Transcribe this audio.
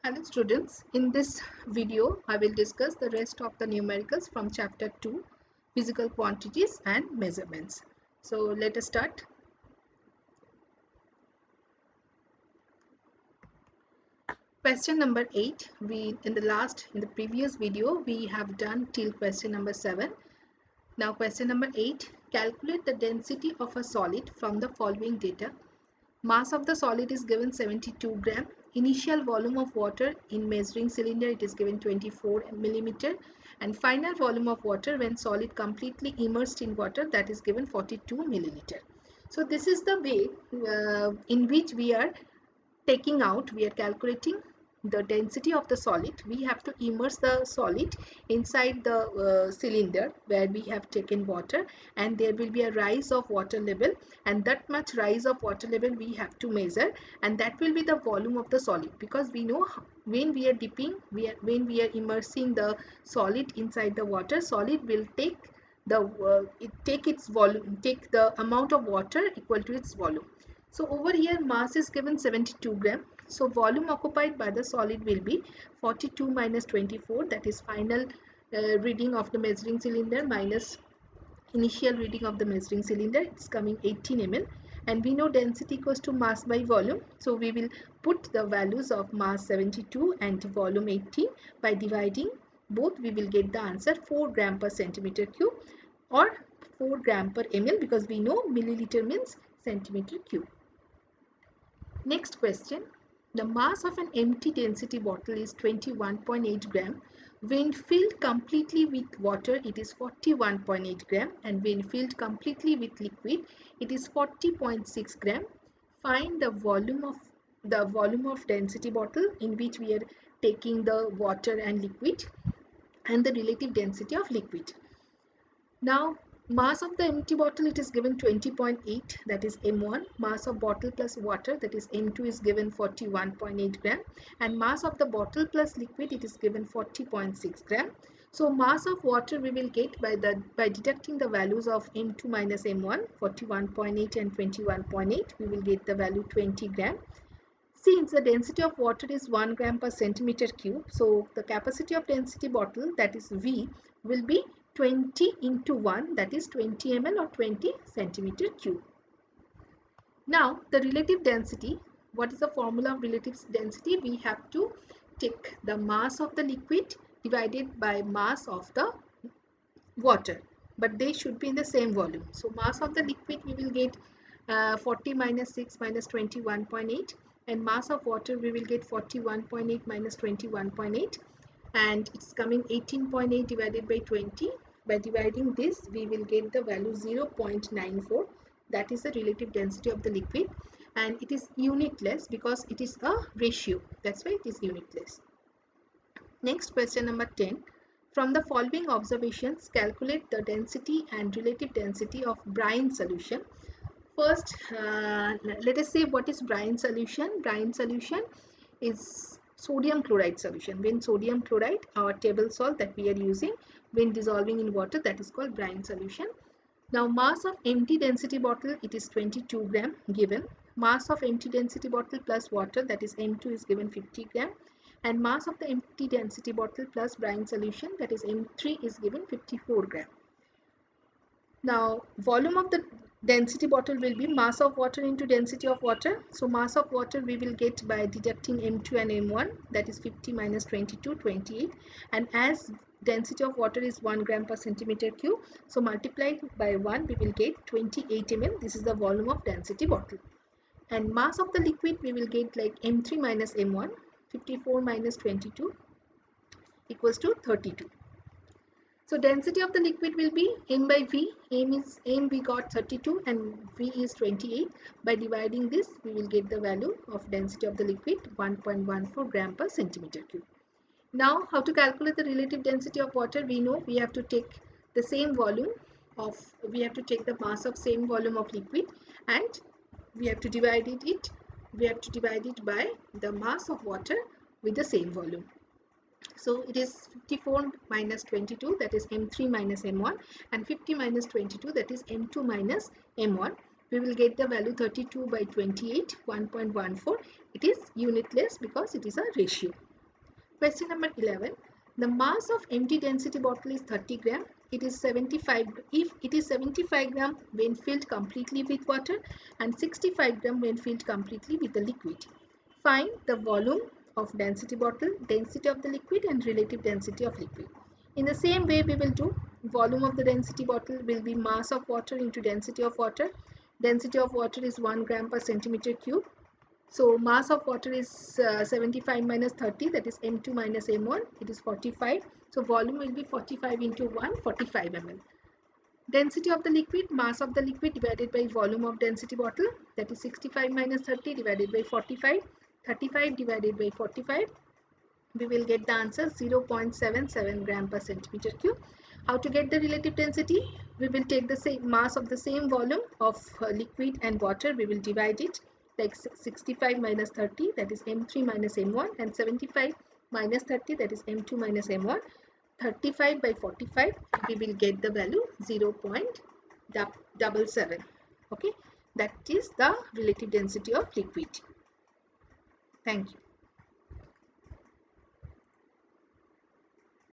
Hello students, in this video I will discuss the rest of the numericals from chapter 2, physical quantities and measurements. So let us start. Question number 8, in the previous video we have done till question number 7. Now question number 8, calculate the density of a solid from the following data. Mass of the solid is given 72 gram. Initial volume of water in measuring cylinder, it is given 24 millimeter. And final volume of water when solid completely immersed in water, that is given 42 milliliter. So this is the way in which we are calculating the density of the solid. We have to immerse the solid inside the cylinder where we have taken water, and there will be a rise of water level, and that much rise of water level we have to measure, and that will be the volume of the solid, because we know when we are dipping, when we are immersing the solid inside the water, solid will take its volume, take the amount of water equal to its volume. So over here mass is given 72 gram. So volume occupied by the solid will be 42 minus 24, that is final reading of the measuring cylinder minus initial reading of the measuring cylinder. It's coming 18 ml, and we know density equals to mass by volume. So we will put the values of mass 72 and volume 18 by dividing both. We will get the answer 4 gram per centimeter cube or 4 gram per ml, because we know milliliter means centimeter cube. Next question. The mass of an empty density bottle is 21.8 gram. When filled completely with water, it is 41.8 gram, and when filled completely with liquid, it is 40.6 gram. Find the volume of density bottle in which we are taking the water and liquid, and the relative density of liquid. Now, mass of the empty bottle, it is given 20.8, that is M1. Mass of bottle plus water, that is M2, is given 41.8 gram, and mass of the bottle plus liquid, it is given 40.6 gram. So mass of water we will get by deducting the values of M2 minus M1, 41.8 and 21.8. We will get the value 20 gram. Since the density of water is 1 gram per centimeter cube, so the capacity of density bottle, that is V, will be 20 into 1, that is 20 ml or 20 centimeter cube. Now the relative density, what is the formula of relative density? We have to take the mass of the liquid divided by mass of the water, but they should be in the same volume. So mass of the liquid we will get 40 minus 6 minus 21.8, and mass of water we will get 41.8 minus 21.8, and it's coming 18.8 divided by 20. By dividing this we will get the value 0.94, that is the relative density of the liquid, and it is unitless because it is a ratio, that's why it is unitless. Next, question number 10. From the following observations, calculate the density and relative density of brine solution. First, let us say what is brine solution. Brine solution is sodium chloride solution. When sodium chloride, our table salt that we are using, when dissolving in water, that is called brine solution. Now mass of empty density bottle, it is 22 gram given. Mass of empty density bottle plus water, that is M2, is given 50 gram. And mass of the empty density bottle plus brine solution, that is M3, is given 54 gram. Now volume of the density bottle will be mass of water into density of water. So mass of water we will get by deducting M2 and M1, that is 50 minus 22, 28. And as density of water is 1 gram per centimeter cube, so multiplied by 1 we will get 28 ml. This is the volume of density bottle. And mass of the liquid we will get like M3 minus M1, 54 minus 22 equals to 32. So density of the liquid will be M by V. M we got 32 and V is 28. By dividing this we will get the value of density of the liquid 1.14 gram per centimeter cube. Now how to calculate the relative density of water? We know we have to take the same volume of, we have to take the mass of same volume of liquid, and we have to divide it by the mass of water with the same volume. So it is 54 minus 22, that is M3 minus M1, and 50 minus 22, that is M2 minus M1. We will get the value 32 by 28, 1.14. It is unitless because it is a ratio. Question number 11. The mass of empty density bottle is 30 gram. It is 75 if it is 75 gram when filled completely with water and 65 gram when filled completely with the liquid. Find the volume of density bottle, density of the liquid and relative density of liquid. In the same way we will do. Volume of the density bottle will be mass of water into density of water. Density of water is 1 gram per centimeter cube. So mass of water is 75 minus 30, that is m2 minus m1, it is 45. So volume will be 45 into 1, 45 ml. Density of the liquid, mass of the liquid divided by volume of density bottle, that is 65 minus 30 divided by 45, 35 divided by 45. We will get the answer 0.77 gram per centimeter cube. How to get the relative density? We will take the same mass of the same volume of liquid and water. We will divide it like 65 minus 30, that is m3 minus m1, and 75 minus 30, that is m2 minus m1. 35 by 45, we will get the value 0.77. Okay, that is the relative density of liquid. Thank you.